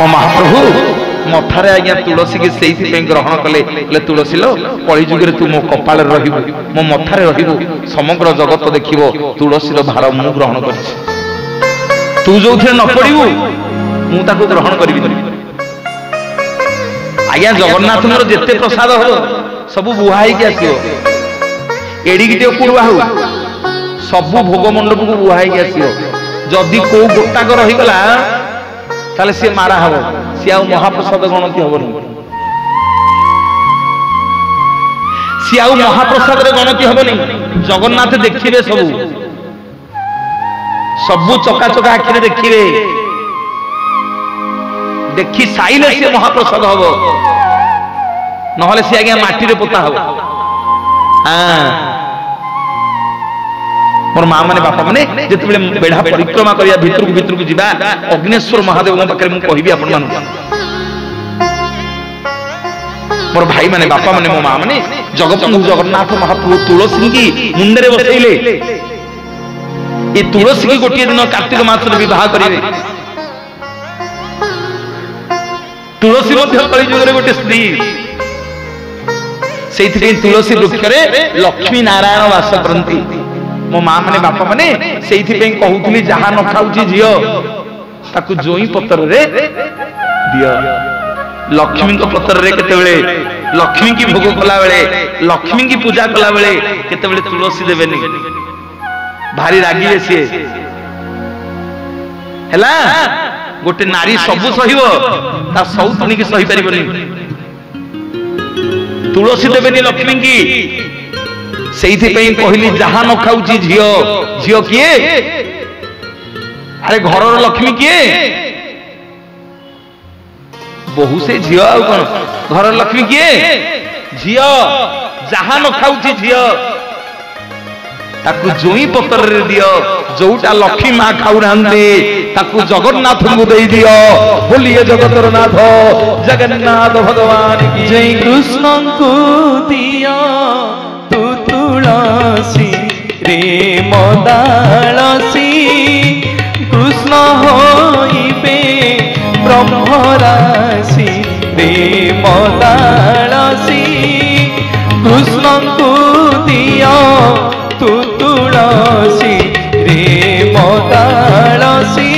मो महाप्रभु मथारे आज्ञा तुलसी की से ग्रहण कले तुलसी लो कली जुगे तू मो कपाल रहिबु मो मथारे रहिबु समग्र जगत देखिबो तुलसी रो भार मु ग्रहण करछि तू जो थे न पड़िबु मु ताको ग्रहण करिबि आज्ञा जगन्नाथ मोर जेते प्रसाद हो सब बुहाई के आसियो एडिकी टे कुड़ बाहु सब भोग मंडप को बुहाई के आसियो जदि को गोटाक रही गला ताले से मारा हबो से आ महाप्रसाद गणति हबो से आ महाप्रसाद रे गणति हबो नहीं जगन्नाथ देखिबे सब चका चका आखिरे देखिबे देखि साइले से महाप्रसाद हबो नहले से आज्ञा माटी रे पोता हबो हां मोर मां माने बापा माने जेते बेले बेढ़ा परिक्रमा करिया भितर को जिबा अग्नेश्वर महादेव मो पाखरे मु कहिबी आपन मान मोर भाई माने बापा माने मो मां माने जगतबंधु जगन्नाथ महाप्रभु तुलसी की मुंडरे बसैले ए तुलसी की गोटे दिन कार्तिक मास रे विवाह करिवे तुलसी मध्य कली जुगरे गोटे स्त्री सेइथि तुलसी वृक्ष रे लक्ष्मी नारायण वास करंती मो मां माने बापा माने सेइथि पे कहउथली जहा न खाउची झियो ताकु जोई पत्र रे दियो लक्ष्मी को पत्र रे केते बेले लक्ष्मी की भोग कला बेले लक्ष्मी की पूजा कला बेले केते बेले तुलसी देबेनी भारी रागी से हैला गोटे नारी सब सहिबो ता सौतनी की सही परिबनी तुलसी देबेनी लक्ष्मी की सेइथि पे कहली जहा न खाउची झियो झियो किए अरे घर लक्ष्मी किए बहु से झियो आ कोन घर लक्ष्मी किए झियो जहा न खाउची झियो ताकु जोई पत्र रे दियो जोटा लक्ष्मी मां खाउ रहंती ताकु जगन्नाथ को दे दियो बोलिए जगतर नाथ जगन्नाथ भगवान की जय कृष्ण को दियो तू तुलसी रे मदालसी कृष्ण होइबे ब्रह्मराशि रे मदालसी कृष्ण को दियो तू तुलसी रे मदालसी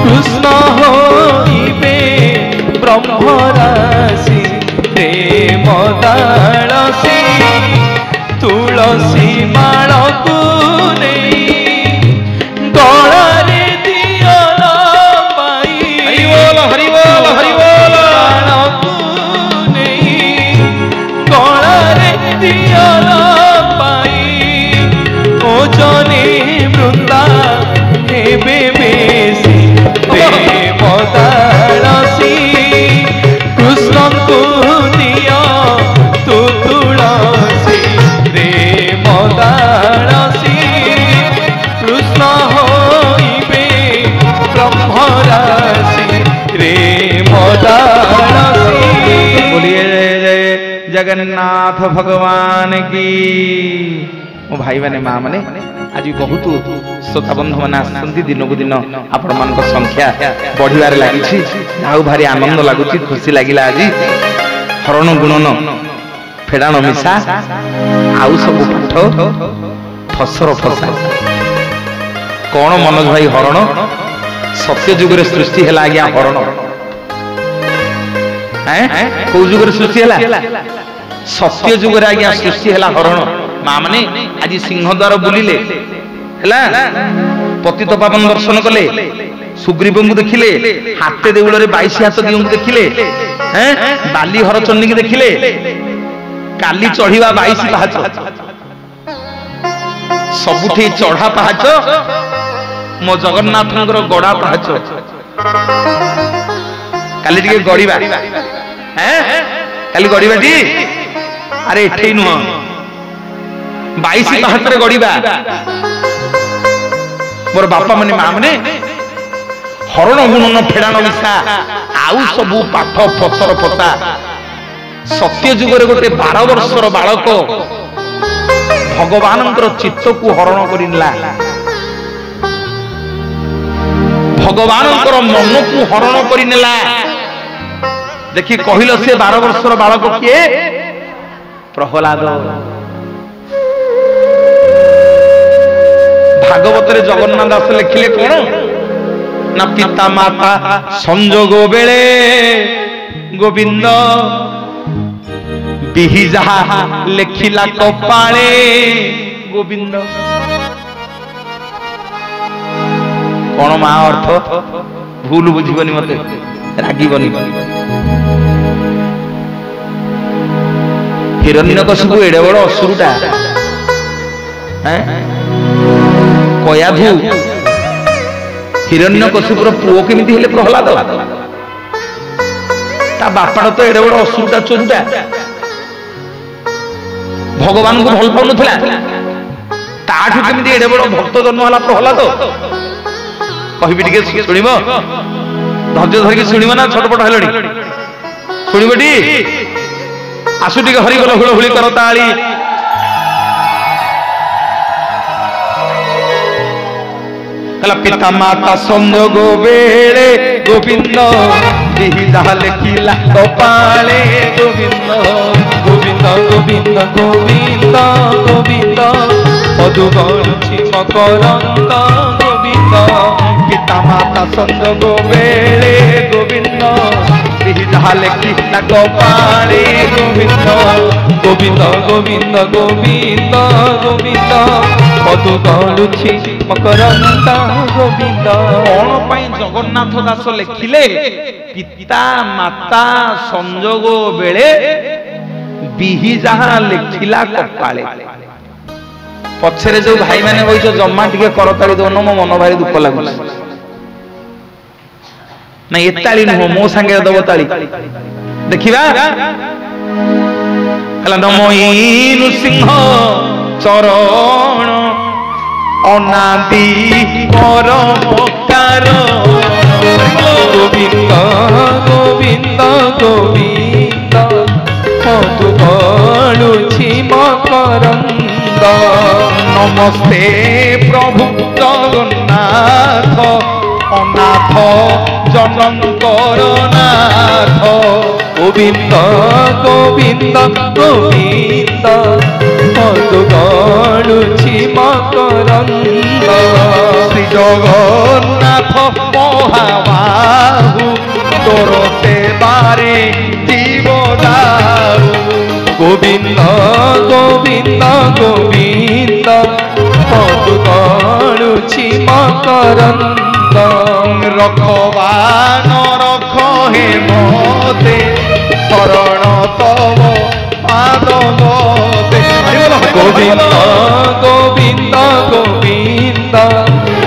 कृष्ण होइबे ब्रह्मराशि रे मदालसी तुलसी माल को नहीं गलारे दियो न पाई हरि बोल हरि बोल हरि बोल माल को नहीं गलारे दियो न पाई ओ जने वृंदा हेबे बेसी प्रेम दालसी कृष्ण को दियो तू तुलसी रे मदालसी कृष्ण होइबे ब्रह्मराशि रे मदालसी। बोलिए जय जगन्नाथ भगवान की। मो भाई माने मां माने आज बहुत श्रोता बंधु मैंने आसती दिन को दिन आपण मान संख्या बढ़िबार लगी आउ भारी आनंद लगुच खुशी लगिला आज हरण गुणन फेड़ाण मिशा आउ सब पाठ फसर फसा कौन मनोज भाई हरण सत्य जुग सृष्टि है आज्ञा हरण कौ जुग सृष्टि है सत्य जुग आज्ञा सृष्टि है हरण माँ मैंने आज सिंहद्वार बुलिले पतित पावन दर्शन कले सुग्रीव को देखिले हाथे देउल 22 हाथ दियों को देखिले बाली हरचंडी की देखिले काली चढ़ीवा 22 पाहाच सबुठी चढ़ा पाहाच मो जगन्नाथ गड़ा पाहाच काली टिके गड़ीबा काली गड़ीबा टी अरे एठे नुह 22 पाहाच रे गड़ीबा मोर बापा माने मां माने हरण गुणन फेड़ाण मिशा आउ सबू पाठ फसर फसा सत्य जुगरे गोटे 12 वर्षर बालक भगवान चित्त को हरण करला ଭଗବାନଙ୍କର ମନକୁ ହରଣ କରିନେଲା। ଦେଖି କହିଲ ସେ 12 ବର୍ଷର ବାଳକ କିଏ? ପ୍ରହ୍ଲାଦ। ଭାଗବତରେ ଜଗନ୍ନାଥ ଦାସ ଲେଖିଲେ କଣ ନା ପିତା ମାତା ସଂଯୋଗ ବେଳେ ଗୋବିନ୍ଦ ବିହି ଯାହା ଲେଖିଲା କପାଳେ ଗୋବିନ୍ଦ। କଣ ମା ଅର୍ଥ? ଭୁଲ ବୁଝିବନି, ମତେ ରାଗିବନି। ହିରଣ୍ୟକଶିପୁ ଏଡେ ବଡ ଅସୁରଟା, କୟାଧୁ ହିରଣ୍ୟକଶିପୁର ପୁଅ କେମିତି ହେଲେ ପ୍ରହ୍ଲାଦ? ତା ବାପାଟା ତ ଏଡେ ବଡ ଅସୁରଟା, ଚୋରୁଟା, ଭଗବାନଙ୍କୁ ଭଲ ପାଉନଥିଲା। ତାଠୁ କେମିତି ଏଡେ ବଡ ଭକ୍ତ ଜନ୍ମ ହେଲା ପ୍ରହ୍ଲାଦ? କହିବି ଟିକେ ଶୁଣିବ? ଧୈର୍ଯ୍ୟ ଧରିକି ଶୁଣିବ ନା ଛଟପଟ ହେଲଣି? ଶୁଣିବଟି? ଆସୁ ଟିକେ ହରିବୋଲ ହୁଳହୁଳି କର ତାଳି। ହେଲା ପିତା ମାତା ସଂଯୋଗ ବେଳେ ଗୋବିନ୍ଦ ବିହି ଯାହା ଲେଖିଲା କପାଳେ ଗୋବିନ୍ଦ। ଗୋବିନ୍ଦ ଗୋବିନ୍ଦ ଗୋବିନ୍ଦ ଗୋବିନ୍ଦ ମଧୁ ଗଳୁଛି ମକରନ୍ଦ ଗୋବିନ୍ଦ। ପିତା ମାତା ସଂଯୋଗ ବେଳେ ଗୋବିନ୍ଦ ବିହି ଯାହା ଲେଖିଲା କପାଳେ ଗୋବିନ୍ଦ। ଗୋବିନ୍ଦ ଗୋବିନ୍ଦ ଗୋବିନ୍ଦ ଗୋବିନ୍ଦ ମଧୁ ଗଳୁଛି ମକରନ୍ଦ ଗୋବିନ୍ଦ। କଣ ପାଇଁ ଜଗନ୍ନାଥ ଦାସ ଲେଖିଲେ ପିତା ମାତା ସଂଯୋଗ ବେଳେ ବିହି ଯାହା ଲେଖିଲା କପାଳେ? ପଛରେ ଯୋଉ ଭାଇମାନେ ବଇଛ ଜମା ଟିକେ କରତାଳି ଦଉନ, ମୋ ମନ ଭାରି ଦୁଃଖ ଲାଗୁଛି। ନାଇଁ ଏତାଳି ନୁହଁ, ମୋ ସାଙ୍ଗରେ ଦବ ତାଳି। ଦେଖିବା ହେଲା ନମଇ ନୃସିଂହ ଚରଣ ଅନାଦି ପରମ କାରଣ। ଗୋବିନ୍ଦ ଗୋବିନ୍ଦ ଗୋବିନ୍ଦ ମଧୁ ଗଳୁଛି ମକରନ୍ଦ। ନମସ୍ତେ ପ୍ରଭୁ ଜଗନ୍ନାଥ ଅନାଥ ଜନଙ୍କର ନାଥ। ଗୋବିନ୍ଦ ଗୋବିନ୍ଦ ଗୋବିନ୍ଦ ମଧୁ ଗଳୁଛି ମକରନ୍ଦ। ଶ୍ରୀ ଜଗନ୍ନାଥ ମହାବାହୁ ତୋର ସେବାରେ ଜୀବ ଦାଉ। ଗୋବିନ୍ଦ ଗୋବିନ୍ଦ ଗୋବିନ୍ଦ ମଧୁ ଗଳୁଛି ମକରନ୍ଦ। ରଖବାନ ରଖ ହେ ମତେ ଶରଣ ତବ ପାଦ ମତେ। ଗୋବିନ୍ଦ ଗୋବିନ୍ଦ ଗୋବିନ୍ଦ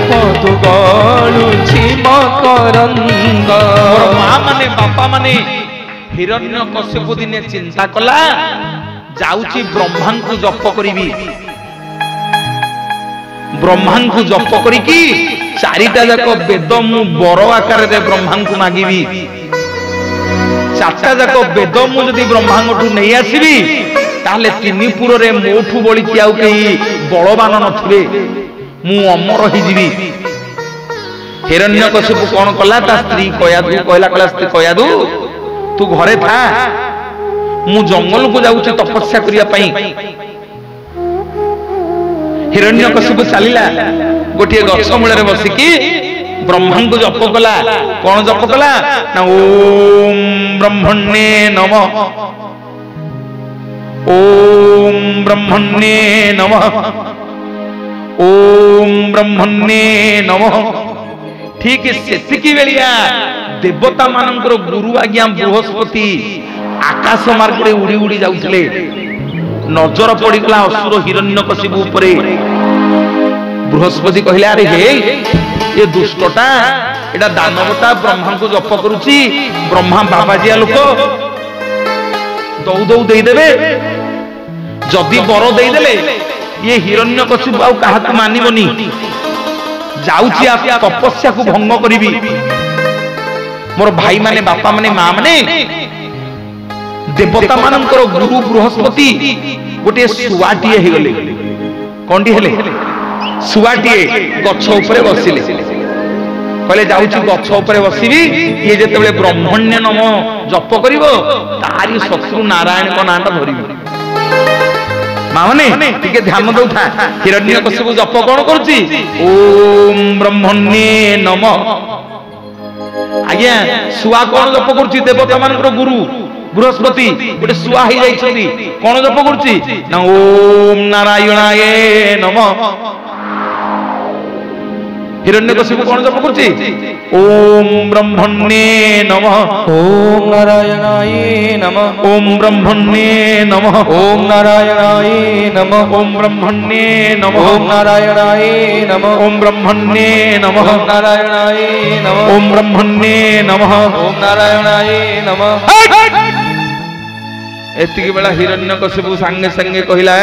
ମଧୁ ଗଳୁଛି ମକରନ୍ଦ। ମା ମାନେ ବାପା ମାନେ ହିରଣ୍ୟକଶିପୁ ଦିନେ ଚିନ୍ତା କଲା, ଯାଉଛି ବ୍ରହ୍ମାଙ୍କୁ ଜପ କରିବି। ବ୍ରହ୍ମାଙ୍କୁ ଜପ କରିକି 4ଟା ଯାକ ବେଦ ମୁଁ ବର ଆକାରରେ ବ୍ରହ୍ମାଙ୍କୁ ମାଗିବି। 4ଟା ଯାକ ବେଦ ମୁଁ ଯଦି ବ୍ରହ୍ମାଙ୍କଠୁ ନେଇ ଆସିବି, ତାହେଲେ 3 ପୁରରେ ମୋଠୁ ବଳିକି ଆଉ କେହି ବଳବାନ ନଥିବେ, ମୁଁ ଅମର ହେଇଯିବି। ହିରଣ୍ୟକଶିପୁ କଣ କଲା? ତା ସ୍ତ୍ରୀ କୟାଧୁ କହିଲା, ସ୍ତ୍ରୀ କୟାଧୁ ତୁ ଘରେ ଥା, ମୁଁ ଜଙ୍ଗଲକୁ ଯାଉଛି ତପସ୍ୟା କରିବା ପାଇଁ। ହିରଣ୍ୟକଶିପୁ ଚାଲିଲା, ଗୋଟିଏ ଗଛ ମୂଳରେ ବସିକି ବ୍ରହ୍ମାଙ୍କୁ ଜପ କଲା। କଣ ଜପ କଲା ନା ଓମ୍ ବ୍ରହ୍ମଣ୍ୟେ ନମଃ, ଓମ୍ ବ୍ରହ୍ମଣ୍ୟେ ନମଃ, ଓମ୍ ବ୍ରହ୍ମଣ୍ୟେ ନମଃ। ଠିକ ସେତିକି ବେଳିଆ ଦେବତା ମାନଙ୍କର ଗୁରୁ ଆଜ୍ଞା ବୃହସ୍ପତି ଆକାଶ ମାର୍ଗରେ ଉଡି ଉଡି ଯାଉଥିଲେ। ନଜର ପଡିଗଲା ଅସୁର ହିରଣ୍ୟକଶିପୁ ଉପରେ। ବୃହସ୍ପତି କହିଲେ, ଆରେ ହେ ଏ ଦୁଷ୍ଟଟା, ଏଟା ଦାନବଟା ବ୍ରହ୍ମାଙ୍କୁ ଜପ କରୁଛି। ବ୍ରହ୍ମା ବାବାଜିଆ ଲୋକ, ଦଉ ଦଉ ଦେଇଦେବେ। ଯଦି ବର ଦେଇଦେଲେ ଇଏ ହିରଣ୍ୟକଶିପୁ ଆଉ କାହାକୁ ମାନିବନି। ଯାଉଛି ତପସ୍ୟାକୁ ଭଙ୍ଗ କରିବି। ମୋର ଭାଇ ମାନେ, ବାପା ମାନେ, ମା ମାନେ, ଦେବତା ମାନଙ୍କର ଗୁରୁ ବୃହସ୍ପତି ଗୋଟିଏ ଶୁଆଟିଏ ହେଇଗଲେ। କଣଟି ହେଲେ? ଶୁଆଟିଏ ଗଛ ଉପରେ ବସିଲେ। कहले जाउची गछ ऊपर बसिबी ये जेतेबेले ब्रह्मण्य नम जप करिवो तारी शत्रु नारायण को नाम धरिबो माने टिके ध्यान दउथा हिरण्यकशिपु जप कोन करूची ओम ब्रह्मण्ये नमः आज्ञा सुआ कोन जप करूची देवता मानकर गुरु बृहस्पति गोटे सुआ ही जाइछथि कोन जप करूची ना ओम नारायणाय नमः हिरण्यकशिपु कोन जप करूची ओम ब्रह्मण्ये नमः ओम नारायणाय नमः ओम ब्रह्मण्ये नमः ओम नारायणाय नमः ओम ब्रह्मण्ये नमः ओम नारायणाय नमः ओम ब्रह्मण्ये नमः ओम नारायणाय नमः ओम ब्रह्मण्ये नमः ओम नारायणाय नमः। एतिकी बेला हिरण्यकशिपु संगे संगे कहिला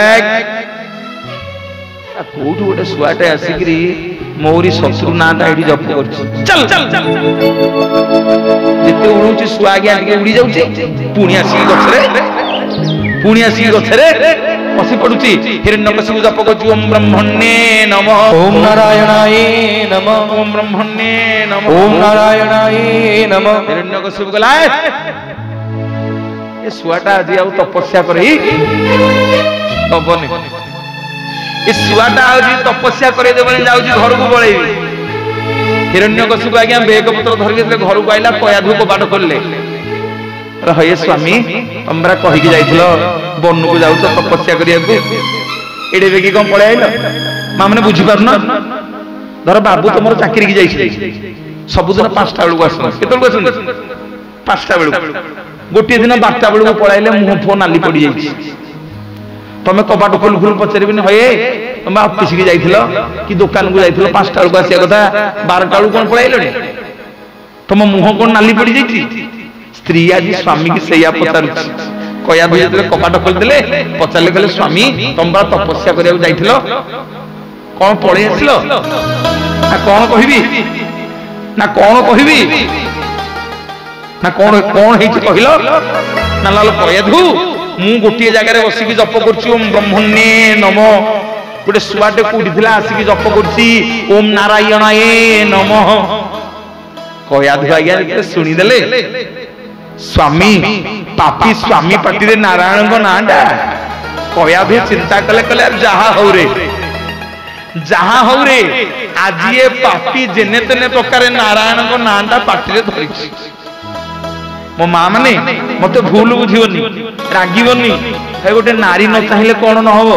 कोठु गोटे सुआटे आसिकरी मोरी शत्रु नाटा एठी जप करछि चल चल चल जेते उड़ुछि सुआ आगे आगे उड़ी जाउछि पुणी आसी गछरे पसी पडुछि हिरण्यकशिपु जप करछि ओम ब्रह्मण्ये नमः ओम नारायणाय नमः ओम ब्रह्मण्ये नमः ओम नारायणाय नमः। हिरण्यकशिपु गला ए सुआटा आजी आउ तपस्या करी तबने ए सुआटा आजी तपस्या करे देबने जाउजी घर को बळेबी हिरण्यकशिपु आज्ञा बेग पत्र धरि जेते घर को आइला कयाधु को बाट करले हे स्वामी तमरा कहि कि जाइथिलो बन को जाउ तपस्या करिया को एडे बेगी कोन पळे आइलो मा माने बुझी पारन धर बाबू तमरो चाकरी की जाइछि सबुदिन 5टा बेलु आसन केतल को आसन 5टा बेलु गोटे दिन 12टा बेलु पळाइले मुह फो नाली पड़ी जाइछि तमे कबाट खोल खोल पचरिबिन हे तमे ऑफिस की जाइथिलो कि दुकान को जाइथिलो 5टा बेलु आसिया कथा 12टा बेलु कोन पळाइलोनी तम मुह कोन नाली पड़ी जाइछि स्त्री आज स्वामी की सैया पचारुछि कया भइले कबाट खोल देले पचारले कहले स्वामी तमरा तपस्या करिया जाइथिलो कोन पळे आसिलो ना कोन कहिबी ना कोन कहिबी ना कोन कोन हेछि कहिलो ना लाल कयाधु मु गोटे जगह बसिक जप करछि ओम ब्रह्मण्ये नमः गोटे सुआटे कुडिथिला आसिक जप करछि ओम नारायणाय नमः कयाधु आज्ञा सुनी देले स्वामी पापी स्वामी पाटी रे नारायण को नांडा कयाधु चिंता कले कले जहा हो रे आज ये पापी जेने तेने प्रकार नारायण को नांडा पाटी रे धरिछि मो माँ माने मते भूल बुझिबनी रागिबनी हे गोटे नारी न चाहिले कोन न होबो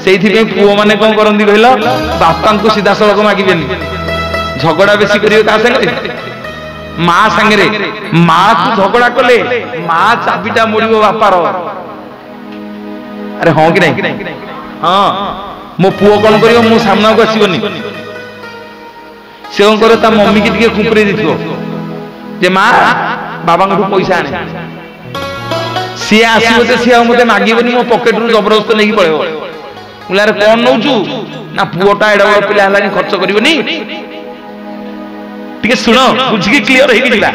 सेइथि पे पुओ माने कोन करंदी कहलो बापा को सीधा सड़क मागिबेनी झगड़ा बेसी करियो का संगे माँ संगे माँ को झगड़ा कले माँ चाबिटा मोड़िबो बापार अरे हां कि नहीं हां मो पुओ कोन करियो मु सामना को आसीबनी से कोन करे ता मम्मी की टिके खुपरे दिथिबो जे माँ बाबा को पैसा आने सी आसीबो ते सी मते मागिबनी मो पॉकेट रु जबरदस्त नेकी पळेबो मुलारे कोन नउचू ना पुओटा एडा बड़ पिला हलानी खर्च करिवनी टिके सुनो बुझी के क्लियर हे कि दिला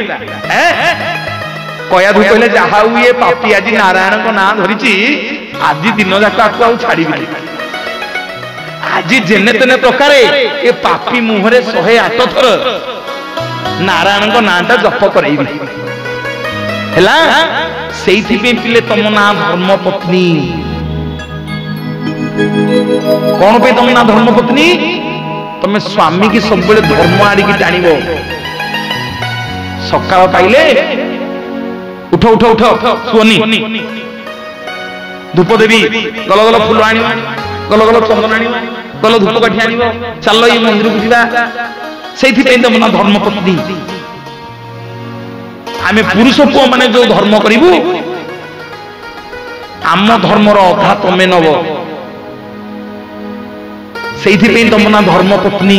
कया धु कहले जाहा हुए पापी आज नारायण को नाम धरिची आज दिन जाक आकु आउ छाड़ीबी आज जेने तेने प्रकार ए पापी मुहरे 108 थर नारायण को नामटा जप करैबी हैला सेइथि पे पिले तम ना धर्म पत्नी कोन पे तम ना धर्म पत्नी तमे स्वामी की सब बेले धर्म आड़ी की टाणीबो सकाळ पाइले उठ उठ उठ सुनी धूप देवी गल गल फूल आनी गल गल चंदन आनी गल धूप काठी आनिबो चलो ये मंदिर को जिबा सेइथि पे तम ना धर्म पत्नी आमे पुरुष पुओ माने जो धर्म करिबु आम धर्मर अधा तमे नबो सेइथि पे तम ना धर्म पत्नी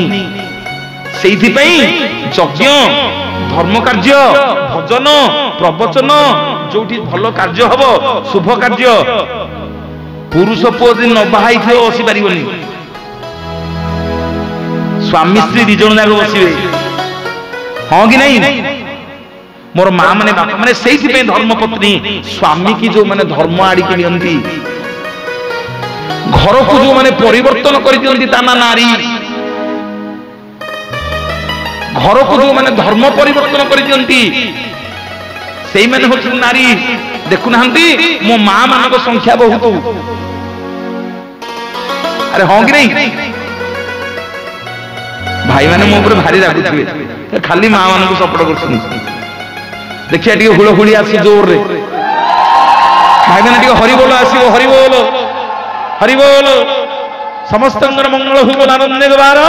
सेइथि पे यज्ञ धर्म कार्य भजन प्रवचन जोठी भलो कार्य हबो शुभ कार्य पुरुष पुओ दिन न बाहाई थे बसी पारिबनी स्वामी स्त्री दी जण जाक बसिबे हां कि नहीं मोर माँ माने बापा माने सेइथि पे धर्म पत्नी स्वामी की जो माने धर्म आड़ी की नियंती घर को जो माने परिवर्तन कर दियंती ताना नारी घर को जो मैंने धर्म परिवर्तन कर नारी देखुना मो माँ मान संख्या बहुत अरे हाँ कि नहीं भाई मैंने मो ऊपर भारी रागुथिबे खाली माँ मान को सपोर्ट कर देखिए टी हुड़हुड़ी आसी जोर रे भाई मैंने टी हरि बोल आसो हरि बोल हरि बोल समस्त मंगल हो आनंद गवार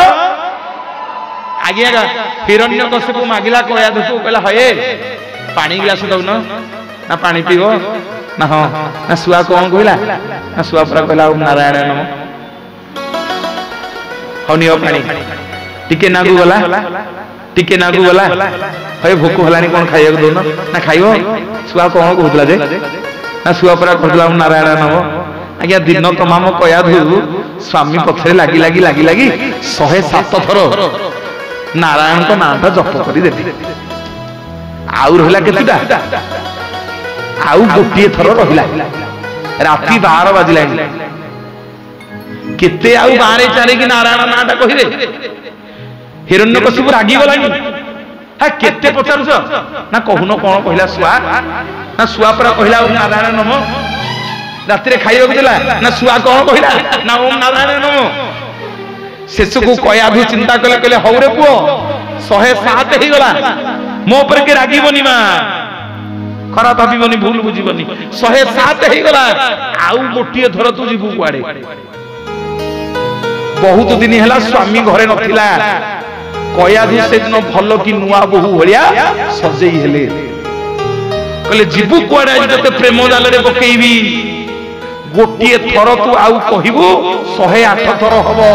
आगे हिरण्य कश्यप मागिला कया देखो कहला हे पानी गिलास दउन ना पानी पीबो ना हाँ ना सुआ कौन कहला ना सुआ पूरा कहला ओम नारायण नम हनियो पानी टिके नागु गला हे भोक हलानी कौन खाइया दउन ना खाइबो सुआ कौन कहला जे ना सुआ पूरा कहला ओम नारायण नम आज्ञा दिन तमाम कया धु स्वामी पथरे लागी 107 थर नारायण को नाटा जप कर आउ रहा केतुटा आउ गोटे थर रहा राति 12 बाजिला केते आउ बारे चारे कि नारायण नाटा कहिरे हिरण्यकशिपु रागी गलानी हा केते पचारुछ ना कहून कौन कहला सुआ ना सुआ पर कहला ओम नारायण नम राति रे खाइयो देला ना सुआ कौन कहला ना ओम नारायण नम शेष को कयाधु चिंता कले कले हौ रे पुओ 107 ही गला मो पर के रागीबनी मा खराब भाबीबनी भूल बुझीबनी 107 ही गला आउ गोटिए थर तू जीबू कुआडे बहुत दिन हैला स्वामी घरे नथिला कयाधु से दिन भलो की नुआ बहु भलिया सजेई हेले कहले जीबू कुआडे जते प्रेम जाल रे पकेईबी गोटिए थर तू आउ कहिबू 108 थर हबो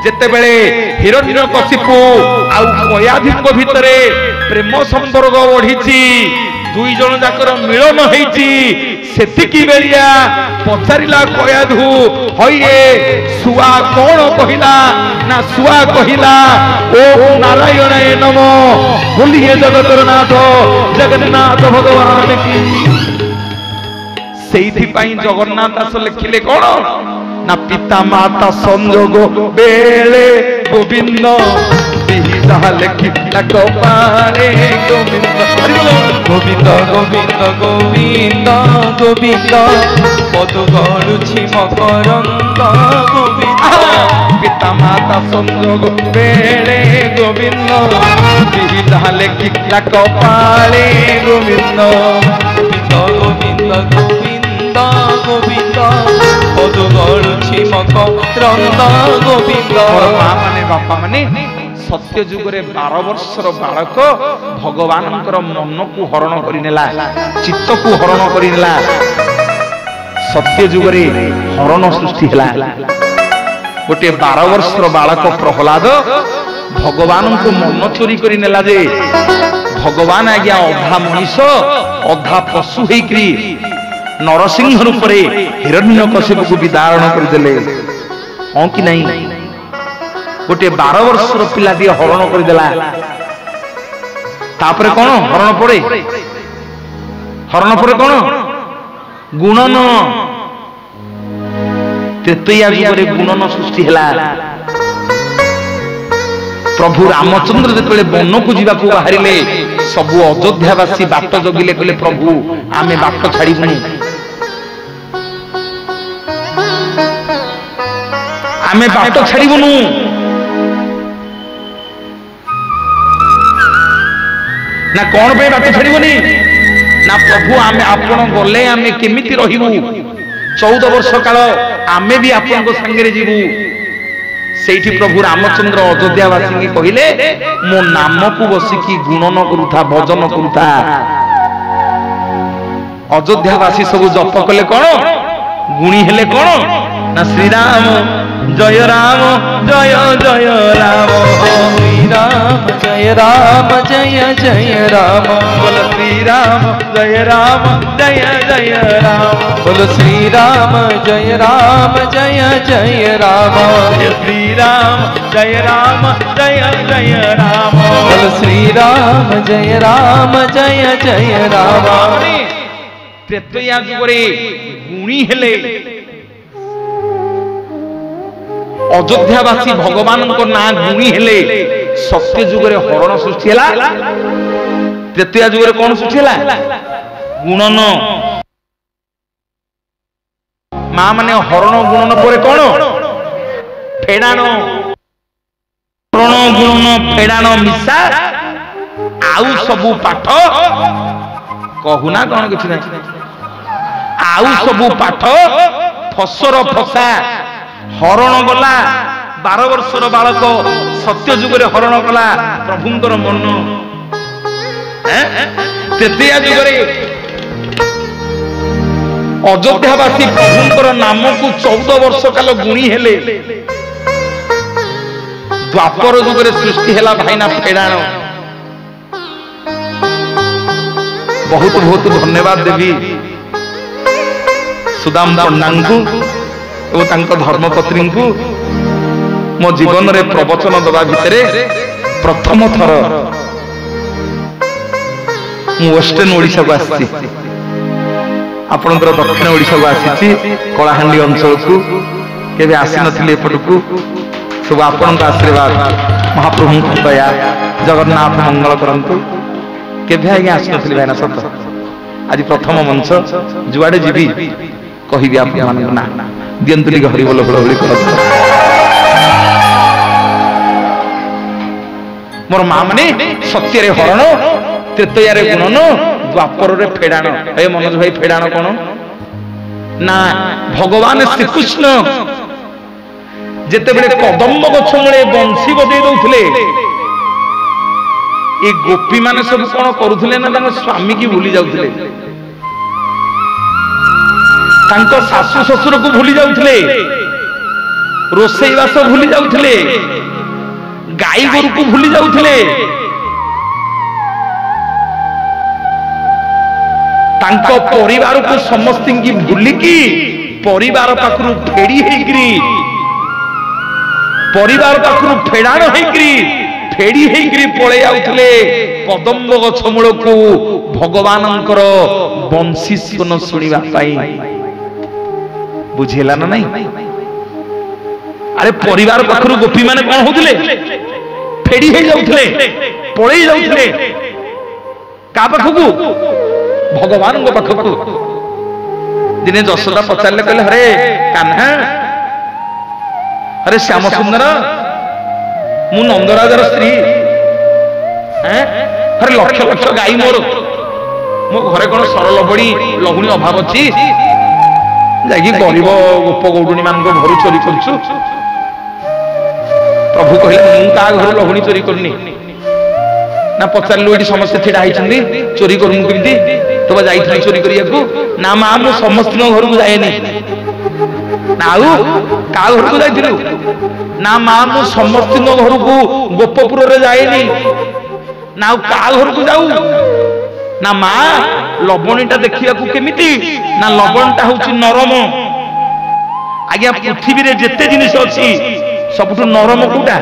जेते बेले हिरण्यकशिपु आउ कयाधुक भितरे प्रेम संपर्क बढ़ी दुई जन जाकर मिलन होईची सेतिकी बेलिया पचारिला कयाधु हइए सुआ कौन कहिला ना सुआ कहिला ओम नारायणाय नमो बोलिए जगतर नाथ जगन्नाथ भगवान की सेइथि पई जगन्नाथ दास लिखिले कौन ना पिता माता संजोग बेले गोविंद बिहिदा लिखिला गोपारे गोविंद गोविंद गोविंद गोविंद गोविंद पद गड़ुछि मकरंद गोविंद पिता माता संजोग बेले गोविंद बिहिदा लिखिला गोपारे गोविंद गोविंद गोविंद गोविंद पद गड़ुछि मकरंद गोविंद माँ माने बापा माने सत्य जुग रे 12 वर्षर बालक भगवान मन को हरण करिनेला चित्त को हरण करिनेला सत्य जुग रे हरण सृष्टि हला गोटे 12 वर्षर बालक प्रहलाद भगवान को मन चोरी करिनेला जे भगवान आज्ञा अधा मनीष अधा पशु होइकरी नरसिंह रूप रे हिरण्यकशिपु को विदारण करदेले हाँ कि नहीं गोटे 12 वर्षर पिला दिए हरण करदेला तापरे कौन हरण पड़े कौन गुणन त्रेतया जुगरे गुणन सृष्टि हला प्रभु रामचंद्र जेतबेले वन को जीवा को बाहरिले सबु अयोध्यावासी बाट जगिले कहले प्रभु आमे बाट छाड़ीबुनी आमे बाट छाड़ीबुनु ना कौन पे बाट छाड़ीबुनी ना प्रभु आमे आपण गले आमे केमिति रहिबु 14 वर्ष काल आमे भी आपण को संगे रे जीवु सेठी प्रभु रामचंद्र अयोध्यावासी की कहले मो नाम को बसिकी गुणन करूथा भजन करूथा अयोध्यावासी सब जप कले कौन गुणी हेले कौन ना श्री राम जय राम जय जय राम श्री राम जय राम जय जय राम बोल श्री राम जय राम जय जय राम बोल श्री राम जय राम जय जय राम श्री राम जय राम जय जय राम बोल श्री राम जय राम जय जय राम त्रेतया जुगरे गुणी हेले अयोध्यावासी भगवान को ना गुणी हेले सत्य जुगरे हरण सृष्टि है, त्रेतया जुगरे कौन सृष्टि है? गुणन। माँ माने हरण गुणन पर कौन? फेड़ाण। हरण गुणन फेड़ाण मिशा आउ सबू पाठ कहूना कौन किसी ना आउ सबू पाठ फसर फसा हरण गला 12 वर्षर बालक सत्य जुगरे हरण कला प्रभुंकर मन। तृतीया जुगरे अयोध्यावासी प्रभुंकर नाम को 14 वर्ष काल गुणी हेले। द्वापर जुगरे सृष्टि हेला भाईना फेड़ाण। बहुत बहुत धन्यवाद देवी सुदाम पंडा को धर्मपत्री को मो जीवन रे प्रवचन दबा भितरे प्रथम थर वेस्टर्न ओडिशा को आसी आपणकर दक्षिण ओडिशा को आसी कलाहांडी अंचल को केबे आसी नथिले एपट को सब आपनका आशीर्वाद महाप्रभु दया जगन्नाथ मंगल करंतु केबे आगे आसी नथिले भाईना सत आज प्रथम मंच जुआडे जीवी कहि दिया आपन ना दियंतली हरि बोल हरि कर मोर माँ माने सत्य रे हरण त्रेतया रे गुणन द्वापर रे फेड़ाण। ए मनोज भाई फेड़ाण कौन ना भगवान श्रीकृष्ण जेते बेले कदम्ब गछ मूले बंशी बजै दउथिले ए गोपी माने सब कौन करुथिले ना तांको स्वामी की भूली जाउथिले, तांको सासु ससुर को भूली जाउथिले, रोसई बास भूली जाउथिले, गाई गोरु को भूली जाउथिले, तांको परिवार को समस्त की भूलिकी परिवार पाखरु फेड़ी हेकरी परिवार पाखरु फेड़ाण हेकरी फेड़ी हेकरी पळे आउथिले कदम्ब गछ मूल को भगवानंकर वंशी सुन सुनिबा पाई। बुझेला ना नहीं? अरे परिवार पाखरु गोपी माने कोन होथिले? फेड़ी हे जाउथिले पळे जाउथिले का पाखकु? भगवान को पाखकु। दिने जशोदा पचारले कहले हरे कान्हा अरे श्याम सुंदर मु नंदराजर स्त्री अरे लक्ष लक्ष गाई मोर मो घरे कोन सरल बड़ी लहुणी अभाव अछि जागी गरीब गोप गौडुणी मान घर चोरी करछु। प्रभु कहले मु का घर लहुणी चोरी करनी ना पचारलु एठी समस्त ठेडा आइछन्दी चोरी करमु केमती तो जाइथि चोरी करिया को ना मा मु समस्त घर को जाएनी नाउ का घर को जाइथिलु ना मा मु समस्त घर को गोपपुर रे जाएनी नाउ का घर को जाऊ ना मा लवणीटा देखिया को केमिति ना लवणटा होची नरम। आज्ञा पृथ्वी रे जेते जिनिस अछि सबटु नरम कोटा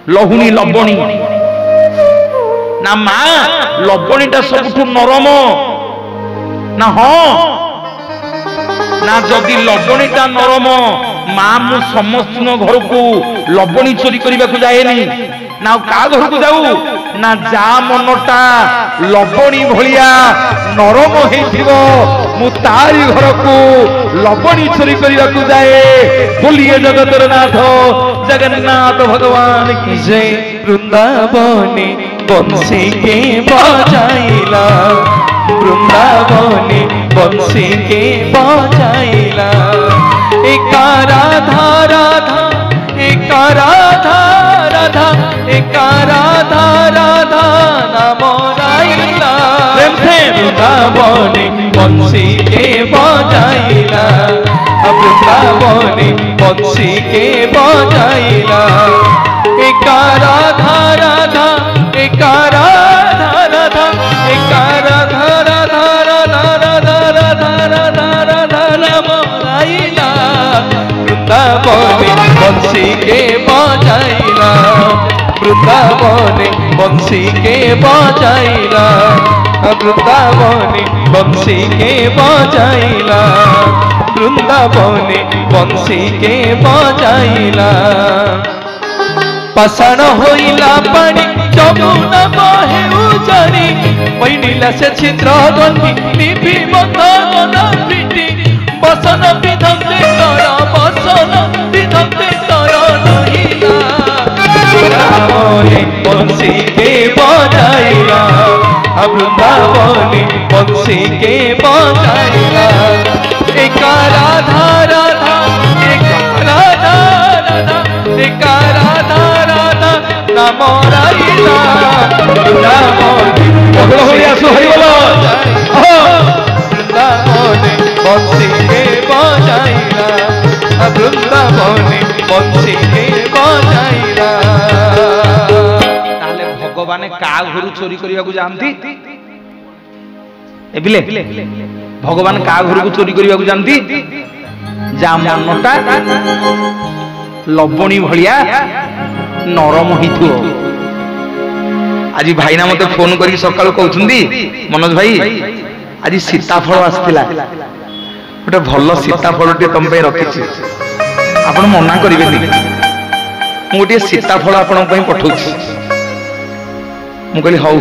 लहुणी लवणी ना मा लवणीटा सबटु नरम ना हाँ ना जदि लवणीटा नरम मा मु समस्त घर को लवणी चोरी करने को जाएनी ना का घर को जाऊ ना जा मनटा लवणी भलिया नरम हेथिबो मु तारी घर को लवणी चोरी करने को जाए। बोलिए जगतर नाथ जगन्नाथ भगवान की जय। वृंदावने बंसी के बजाइला वृंदावने बंसी के बजाइला एक राधा राधा एक राधा राधा एक राधा राधा नाम राइला वृंदावने बंसी के बजाइला वृंदावने बंसी के बजाइला एक राधा राधा एक राधा राधा एक राधा राधा राधा राधा राधा राधा नाम राइला वृंदावने बंसी के बजाइला वृंदावने बंसी के बजाइला वृंदावने बंसी के बजाइला वृंदावने बंसी के बजाइला। पाषाण होइला पानी जमुना बहे उजाड़ी पैनिला से छिद्र गंधी निभि बंधन प्रीति बसन विधते तर बसन विधते तर नहिला वृंदावने बंसी के बजाइला वृंदावने बंसी के बजाइला एक राधा राधा एक राधा राधा एक राधा राधा नाम राइला वृंदावने वृंदावने बंसी के बजाइला वृंदावने बंसी के बजाइला भगवान का घर चोरी करने को जानती एबिले भगवान का घर को चोरी करने को जानती जा मनटा लबणी भलिया नरम हिथु आज भाईना मते फोन करी सकाळ कहउछंदी मनोज भाई आज सीताफल आस्तिला गोटे भल सीताफल टे तम पे रखिछि आपण मना करिवेनी मु गोटे सीताफल आपण पई पठौछि मु कहली हौ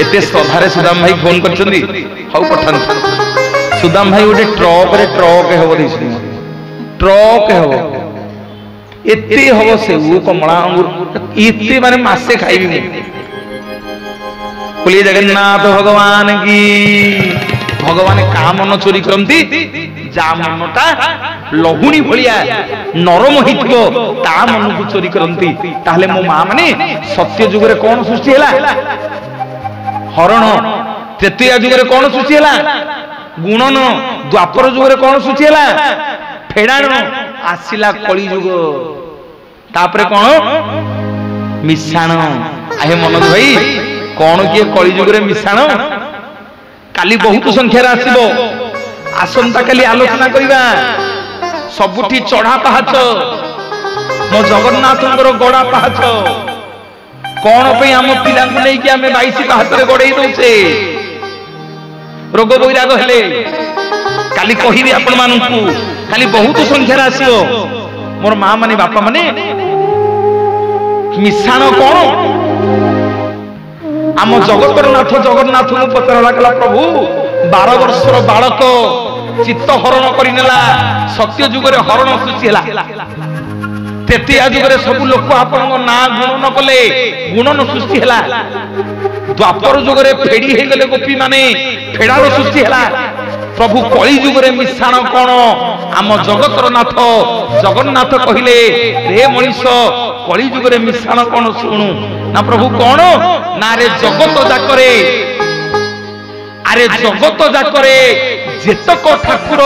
एते सधारे सुदाम भाई फोन करछंदी हौ पठान सुदाम भाई गोटे ट्रक हेबो दिसि ट्रक हेबो एते हबो सेऊ कमला अंगूर एते माने मासे खाइबी मु बोलिए जगन्नाथ भगवान की भगवान का मन चोरी करंती जा मनटा लहुणी भलिया नरम हिथबो ता मन को चोरी करंती ताहले मो मां माने सत्य जुग रे कोन सृष्टि हैला हरण तृतीय जुग रे कोन सृष्टि हैला गुणन द्वापर जुग रे कोन सृष्टि हैला फेडाण आसिला कली जुग तापरे कोन मिसाण आहे मनोज भाई कोन किए कली जुग रे मिसाण काली बहुत संख्या रे आसीबो आसंता काली आलोचना करिबा सबुठी चढ़ा पाहाच मो जगन्नाथंकर गड़ा पाहाच कौन पे आम पिला नहीं कि आम 22 पाहाच रे गड़े दउछे रोग बैराग हेले काली कहिबी आपण मानकू काली बहुत संख्या रे आसीबो मोर मां माने बापा माने मिसाण कौन आम जगतरनाथ जगन्नाथ को पचरा कला प्रभु 12 वर्षर बालक चित्त हरण करनेला सत्य जुग रे हरण सृष्टि हैला तृतीय जुग रे सब लोक आपन ना गुण न कले गुणन सृष्टि हैला द्वापर जुग रे फेडी हे गले गोपी माने फेडार सृष्टि हैला प्रभु कली जुग रे मिसाण कोन आम जगतरनाथ जगन्नाथ कहिले रे मनीष कली जुग रे मिसाण कोन सुनु ना प्रभु कोन ना रे जगत जाकरे अरे जगत जाकरे जेतक ठाकुर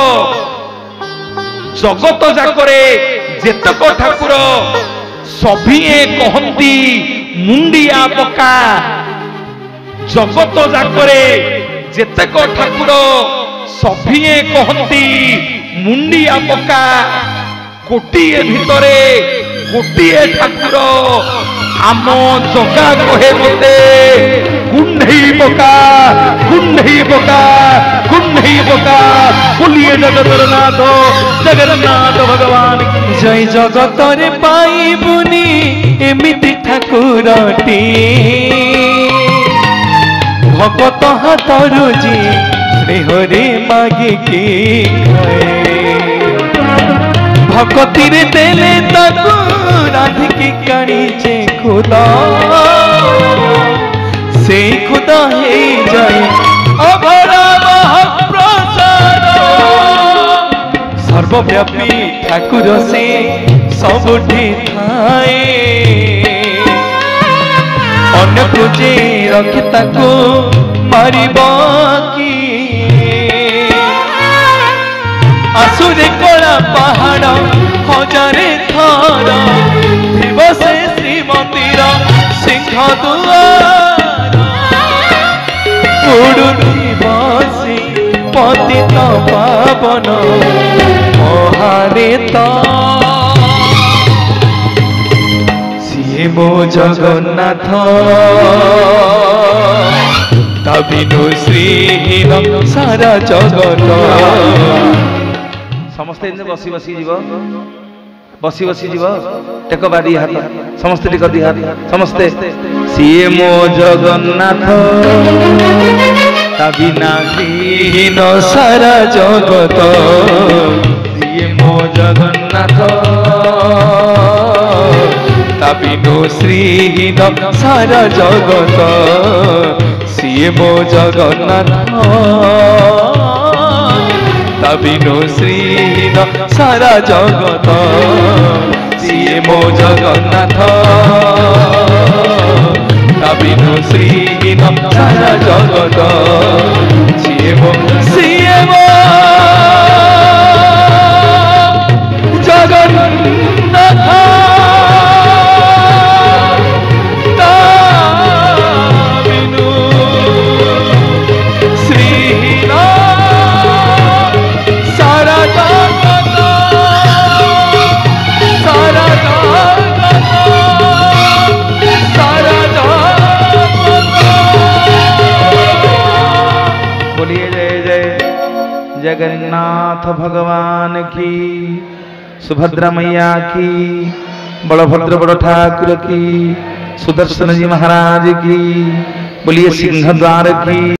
जगत जाकरे जेतक ठाकुर सभिए कहंती मुंडिया पका जगत जाकरे जेतक ठाकुर सभिए कहंती मुंडिया पका कोटिए भितरे कोटिए ठाकुर आम जगा कहे मते कुंढई पका बोलिए जगन्नाथ भगवान जय जगत रे पाइबुनी एमिति ठाकुरटी भगत हाथरु जी स्नेहरे मागिकी भक्ति रे देले ताकू राधिकी काणीचे खुदा से खुदा हे जाए अभरा महाप्रसाद सर्वव्यापी ठाकुर से सबुठी थाए अन्य पूजे रखे ताकू मारिबा की आसुरे कला पहाड़ हजारे थर दिवसे श्रीमंदिर सिंह दुआर उड़ुनी बसी पतित पावन महानेता सिए मो जगन्नाथ तबिनु श्रीहीन सारा जगत समस्ते बसी बसी जीव बसी बसी जीव टेक बादी हाथ समस्ते टेक दी हाथ समस्ते सीए मो जगन्नाथ ता बिना विहीन सारा जगत सीए मो जगन्नाथ ता बिनु श्रीहीन सारा जगत सिए मो जगन्नाथ ता बिनु श्रीहीन सारा जगत सिए मो जगन्नाथ ता बिनु श्रीहीन सारा जगत सिए मो जगन्नाथ ता बिनु श्रीहीन सारा जगत सारा जगत सारा जगत। बोलिए जय जय जगन्नाथ भगवान की, सुभद्रा मैया की, बलभद्र बड़ ठाकुर की, सुदर्शन जी महाराज की, बोलिए सिंह द्वार की।